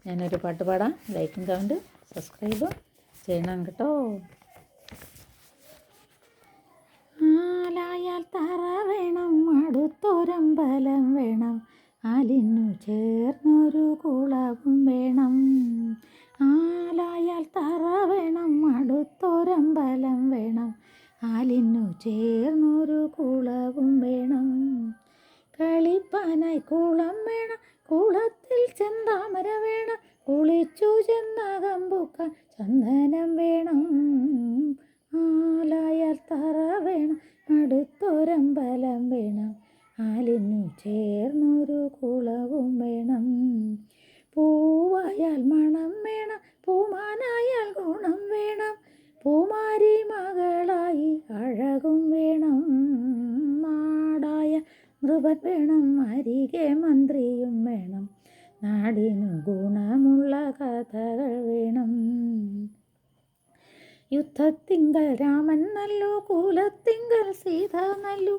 ഞാനൊരു പാട്ട് പാടാം. ലൈക്കും കമൻറ്റ് സബ്സ്ക്രൈബ് ചെയ്യണം കേട്ടോ. ആലായാൽ തറ വേണം, അടുത്തൊരമ്പലം വേണം, ആലിനു ചേർന്നൊരു കുളവും വേണം. ആലായാൽ തറ വേണം, അടുത്തൊരമ്പലം വേണം, ആലിനു ചേർന്നൊരു കുളവും വേണം. കളിപ്പാനായി കുളം വേണം, കുളത്തിൽ ചെന്താമര വേണം, കുളിച്ചു ചെന്നകം പൂക്കാൻ ചന്ദനം വേണം. ആലായാൽ തറ വേണം, അടുത്തൊരമ്പലം വേണം, ആലിനു ചേർന്നൊരു കുളവും വേണം. പൂവായാൽ മണം വേണം, പൂമാനായാൽ ഗുണം വേണം, പൂമാരി മകളായി അഴകും വേണം. നാടായ നൃപൻ വേണം, അരികെ മന്ത്രിയും വേണം, നാടിനു ഗുണമുള്ള കഥകൾ വേണം. യുദ്ധത്തിങ്കൽ രാമൻ നല്ലു, കുലത്തിങ്കൽ സീത നല്ലു,